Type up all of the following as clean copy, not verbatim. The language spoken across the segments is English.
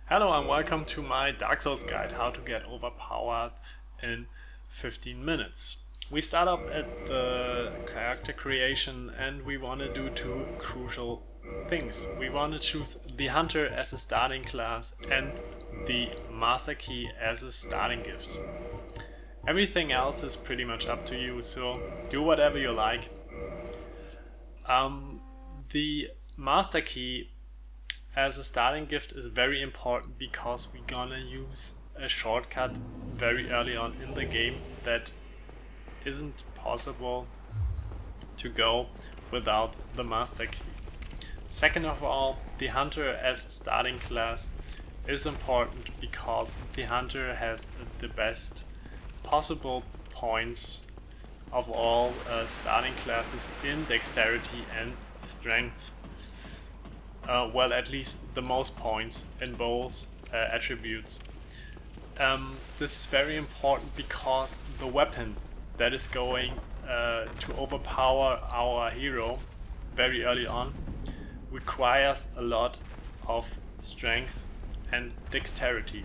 Hello and welcome to my Dark Souls guide, how to get overpowered in 15 minutes. We start up at the character creation and we want to do two crucial things. We want to choose the Hunter as a starting class and the Master Key as a starting gift. Everything else is pretty much up to you, so do whatever you like. The Master Key as a starting gift is very important because we're gonna use a shortcut very early on in the game that isn't possible to go without the Master Key. Second of all, the Hunter as a starting class is important because the Hunter has the best possible points of all starting classes in Dexterity and Strength. Well, at least the most points in both attributes. This is very important because the weapon that is going to overpower our hero very early on requires a lot of strength and dexterity.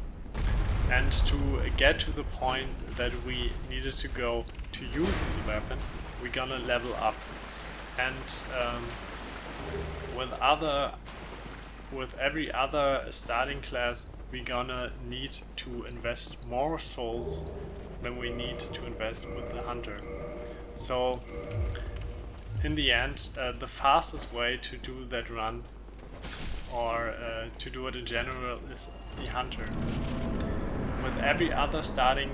And to get to the point that we needed to go to use the weapon, we're gonna level up. And with every other starting class, we're gonna need to invest more souls than we need to invest with the Hunter. So in the end, the fastest way to do that run, or to do it in general, is the Hunter. With every other starting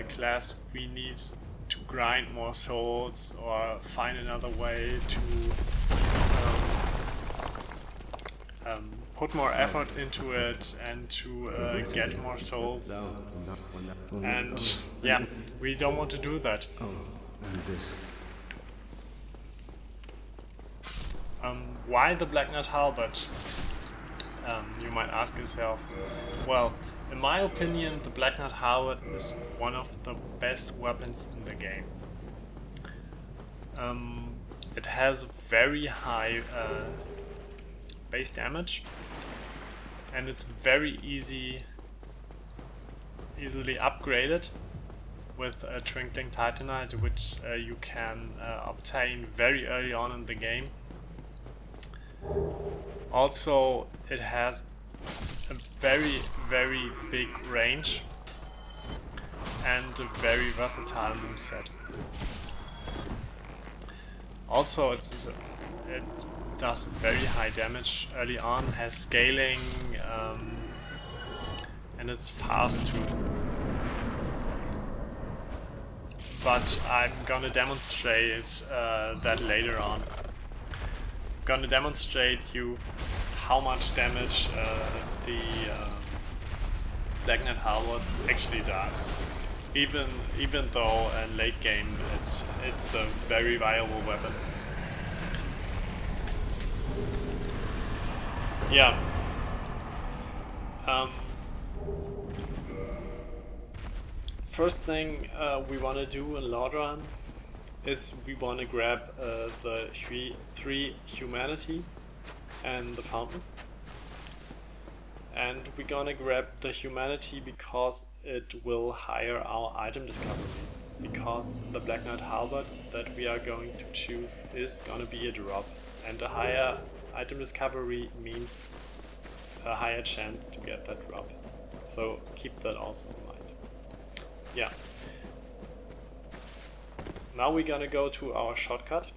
class, we need to grind more souls or find another way to put more effort into it and to get more souls. And yeah, we don't want to do that. Why the Black Knight Halberd? You might ask yourself. Well, in my opinion, the Black Knight Halberd is one of the best weapons in the game. It has very high base damage, and it's very easily upgraded with a Twinkling Titanite, which you can obtain very early on in the game. Also, it has a very big range and a very versatile moveset. Also, it does very high damage early on, has scaling, and it's fast too. But I'm gonna demonstrate that later on. I'm gonna demonstrate you how much damage the Black Knight Halberd actually does. Even though in late game it's a very viable weapon. Yeah. First thing we want to do in Lord Run is we want to grab the three humanity and the fountain. And we're gonna grab the humanity because it will higher our item discovery. Because the Black Knight Halberd that we are going to choose is gonna be a drop, and a higher item discovery means a higher chance to get that drop. So keep that also in mind. Yeah. Now we're gonna go to our shortcut.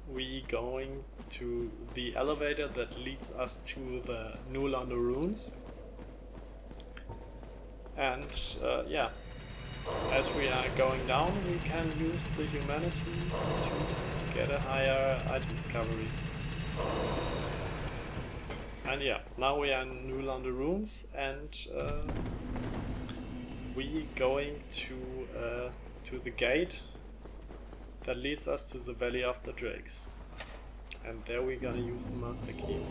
We're going to the elevator that leads us to the New London Ruins. And yeah, as we are going down, we can use the humanity to get a higher item discovery. And yeah, now we are in New London Ruins, and we going to the gate that leads us to the Valley of the Drakes. And there we're gonna use the Master Key.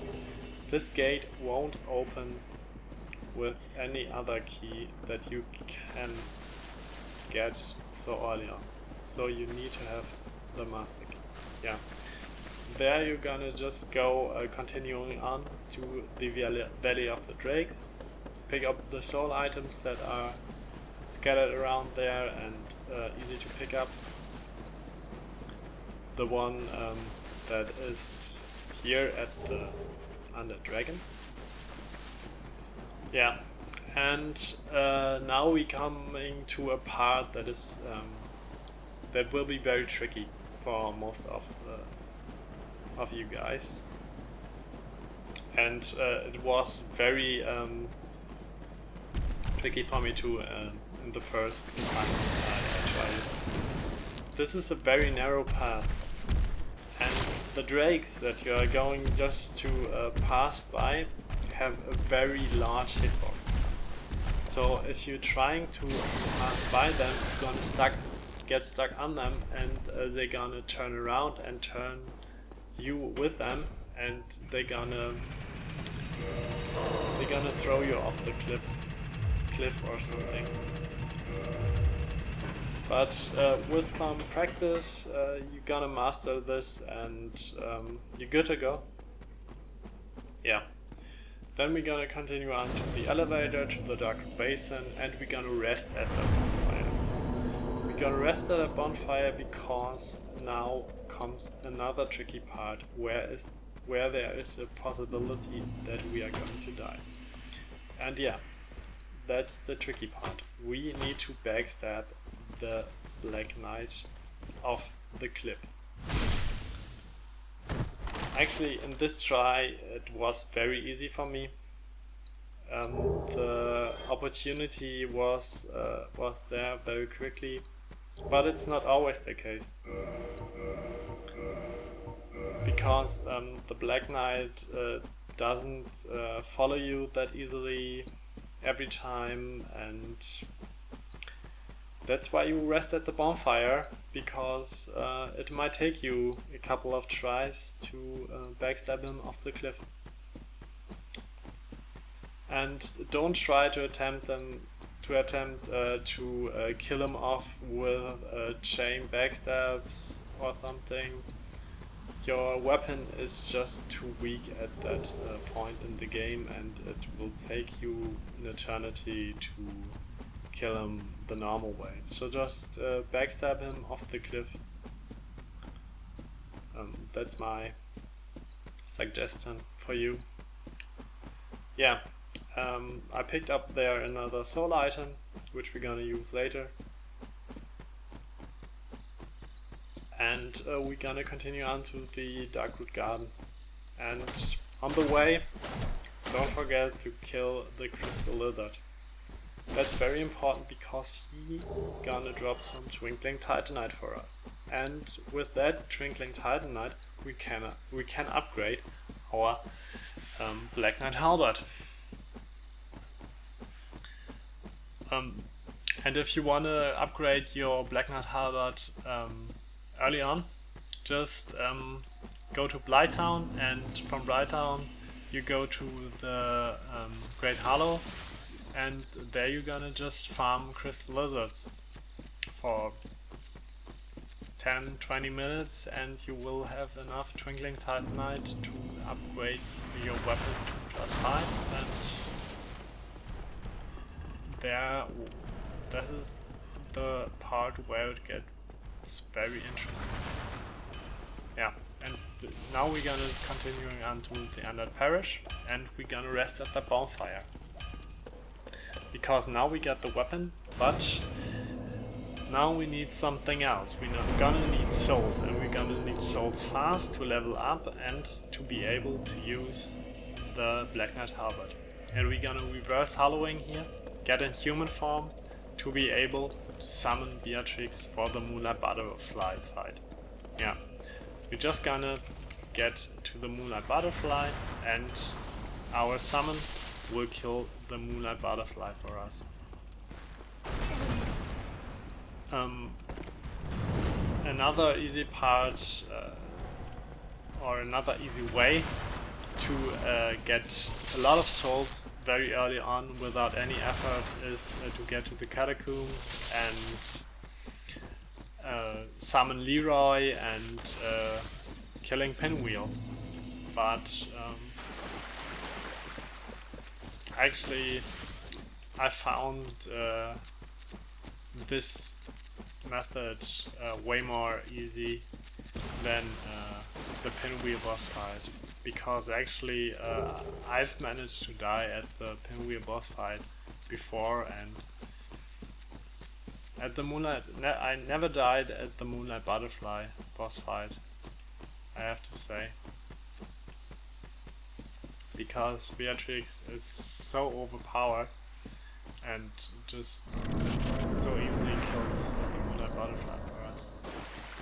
This gate won't open with any other key that you can get so early on. So you need to have the Master Key. Yeah. There you're gonna just go continuing on to the Valley of the Drakes. pick up the soul items that are scattered around there and easy to pick up. The one that is here at the Undead Dragon. Yeah, and now we coming to a part that is that will be very tricky for most of you guys, and it was very tricky for me too in the first times I tried it. This is a very narrow path, and the drakes that you are going just to pass by have a very large hitbox. So if you're trying to pass by them, you're gonna get stuck on them, and they're gonna turn around and turn you with them, and they're gonna throw you off the cliff or something. But with some practice, you're gonna master this, and you're good to go. Yeah. Then we're gonna continue on to the elevator, to the dark basin, and we're gonna rest at the bonfire. We're gonna rest at a bonfire because now comes another tricky part where there is a possibility that we are going to die. And yeah, that's the tricky part. We need to backstab the Black Knight off the cliff. Actually, in this try it was very easy for me. The opportunity was there very quickly, but it's not always the case. Because the Black Knight doesn't follow you that easily every time, and that's why you rest at the bonfire, because it might take you a couple of tries to backstab him off the cliff. And don't try to attempt to kill him off with chain backstabs or something. Your weapon is just too weak at that point in the game, and it will take you an eternity to kill him the normal way. So just backstab him off the cliff. That's my suggestion for you. Yeah, I picked up there another soul item, which we're gonna use later. And we're gonna continue on to the Darkroot Garden. And on the way, don't forget to kill the Crystal Lizard. That's very important because he gonna drop some Twinkling Titanite for us. And with that Twinkling Titanite, we can upgrade our Black Knight Halberd. And if you wanna upgrade your Black Knight Halberd early on, just go to Blighttown, and from Blighttown you go to the Great Hollow, and there you're gonna just farm Crystal Lizards for 10-20 minutes, and you will have enough Twinkling Titanite to upgrade your weapon to +5, and this is the part where it gets very interesting. Yeah, and now we're gonna continuing on to the Undead Parish, and we're gonna rest at the bonfire. Because now we got the weapon, but now we need something else. We're gonna need souls, and we're gonna need souls fast to level up and to be able to use the Black Knight Halberd. And we're gonna reverse hollowing here, get in human form to be able to summon Beatrix for the Moonlight Butterfly fight. Yeah, we're just gonna get to the Moonlight Butterfly, and our summon will kill the Moonlight Butterfly for us. Another easy part, or another easy way to get a lot of souls very early on without any effort is to get to the catacombs and summon Leroy and killing Pinwheel. But actually I found this method way more easy than the pinwheel boss fight, because actually I've managed to die at the pinwheel boss fight before, and at the Moonlight I never died at the Moonlight Butterfly boss fight, I have to say, because Beatrix is so overpowered and just so easily kills the Moonlight Butterfly for us,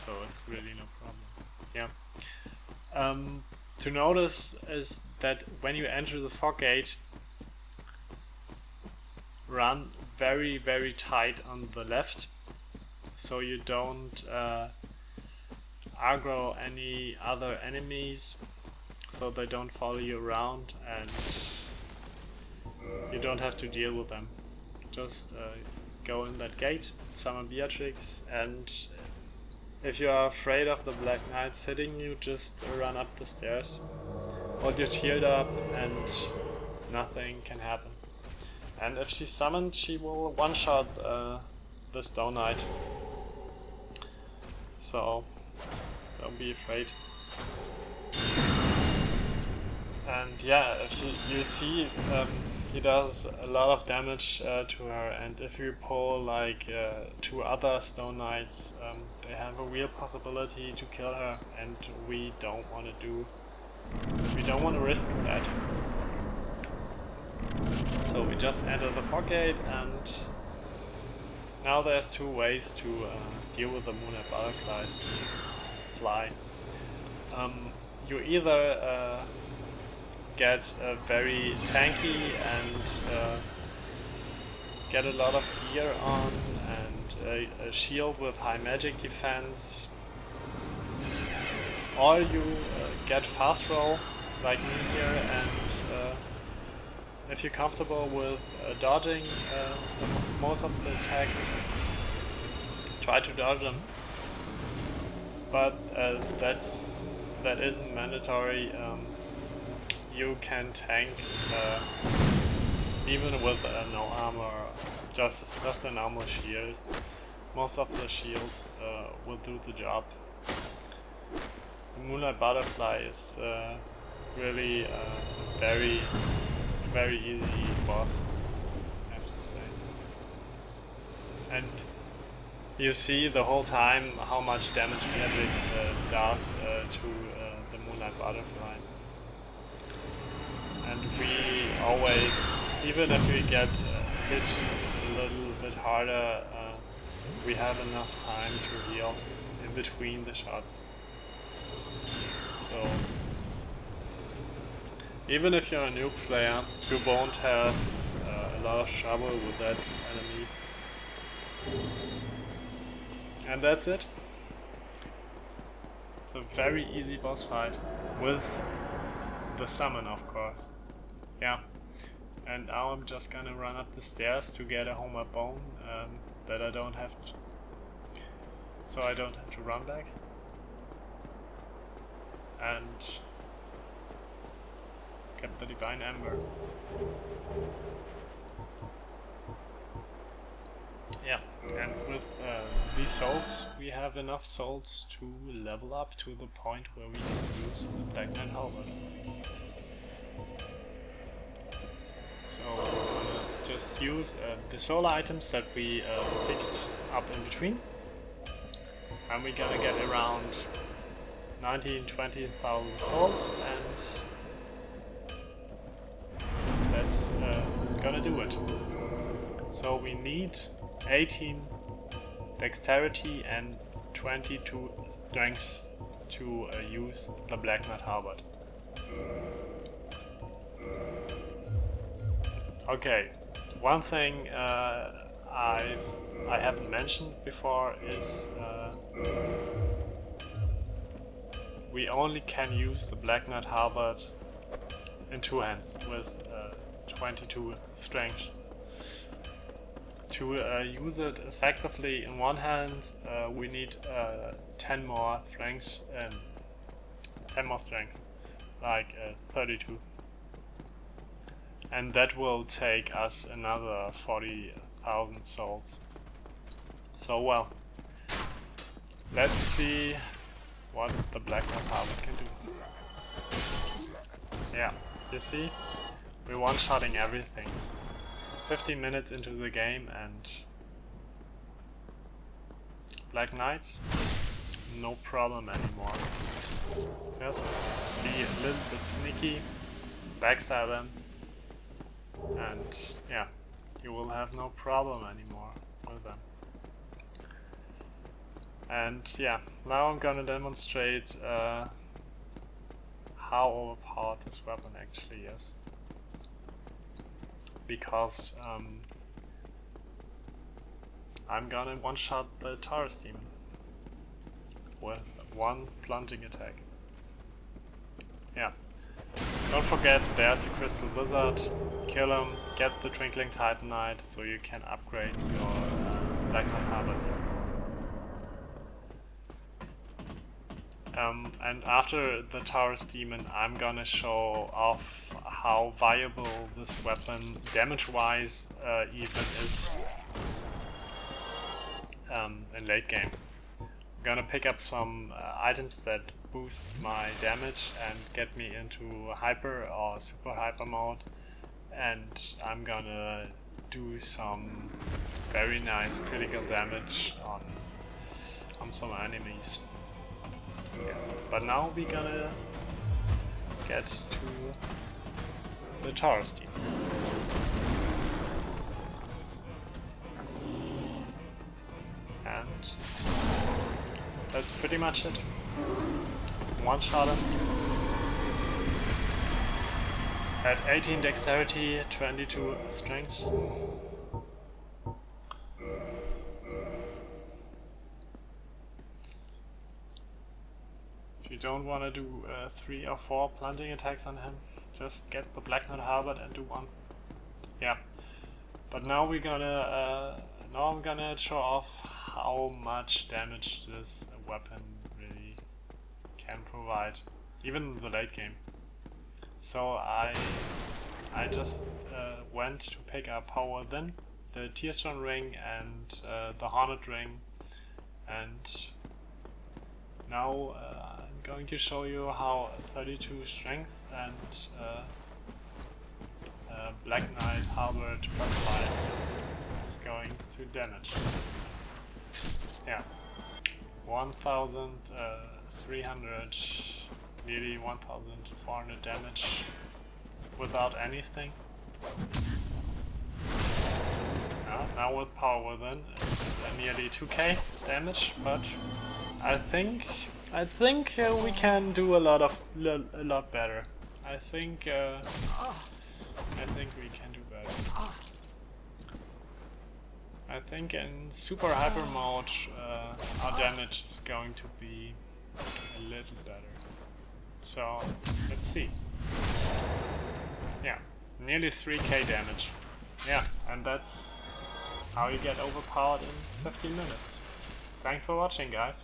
so it's really no problem. Yeah. To notice is that when you enter the fog gate, run very very tight on the left, so you don't aggro any other enemies, so they don't follow you around and you don't have to deal with them. Just go in that gate, summon Beatrix, and if you are afraid of the Black Knights hitting you, just run up the stairs, hold your shield up, and nothing can happen. And if she's summoned, she will one-shot the Stone Knight, so don't be afraid. And yeah, if you see, he does a lot of damage to her, and if you pull like 2 other Stone Knights, they have a real possibility to kill her, and we don't want to risk that. So we just enter the fog gate, and now there's 2 ways to deal with the Moonlight Butterflies. Fly. You either get very tanky and get a lot of gear on and a shield with high magic defense, or you get fast roll like me here, and if you're comfortable with dodging most of the attacks, try to dodge them, but that isn't mandatory. You can tank even with no armor, just a normal shield. Most of the shields will do the job. The Moonlight Butterfly is really a very easy boss, I have to say. And you see the whole time how much damage Beatrix does to the Moonlight Butterfly. And we always, even if we get hit a little bit harder, we have enough time to heal in between the shots. So even if you're a new player, you won't have a lot of trouble with that enemy. And that's it. It's a very easy boss fight with the summon, of course. Yeah. And now I'm just gonna run up the stairs to get a Hornet bone that I don't have to, so I don't have to run back. And get the Divine Ember. Yeah, and with these souls, we have enough souls to level up to the point where we can use the Black Knight Halberd. So we're gonna just use the soul items that we picked up in between, and we're gonna get around 19-20,000 souls, and that's gonna do it. So we need 18 Dexterity and 22 Strength to use the Black Knight Halberd. Okay, one thing I haven't mentioned before is we only can use the Black Knight Halberd in 2 hands with 22 strength. To use it effectively in 1 hand, we need 10 more strength, like 32. And that will take us another 40,000 souls. So well, let's see what the Black Knight Halberd can do. Yeah, you see, we're one-shotting everything. 15 minutes into the game and Black Knights, no problem anymore. Just be a little bit sneaky, backstab them, and yeah, you will have no problem anymore with them. And yeah, now I'm gonna demonstrate how overpowered this weapon actually is. Because I'm gonna one-shot the Taurus Demon with one plunging attack. Yeah. Don't forget, there's a Crystal Lizard. Kill him, get the Twinkling Titanite so you can upgrade your Black Knight Halberd. And after the Taurus Demon, I'm gonna show off how viable this weapon, damage-wise, even is in late game. I'm gonna pick up some items that boost my damage and get me into hyper or super hyper mode, and I'm gonna do some very nice critical damage on some enemies. Yeah. But now we're gonna get to the Taurus Demon. And that's pretty much it. One shot him. At 18 dexterity, 22 strength. If you don't want to do 3 or 4 plunging attacks on him, just get the Black Knight Halberd and do one. Yeah. But now we're gonna now I'm gonna show off how much damage this weapon really can provide, even in the late game. So I just went to pick up Power Within, the Tearstone Ring and the Hornet Ring, and now I'm going to show you how 32 strength and Black Knight Halberd +5 is going to damage. Yeah, 1,300, nearly 1,400 damage without anything. Now with Power Within, it's nearly 2k damage, but I think we can do a lot better. I think we can do better. I think in super hyper mode our damage is going to be a little better. So let's see. Yeah, nearly 3k damage. Yeah, and that's how you get overpowered in 15 minutes. Thanks for watching, guys.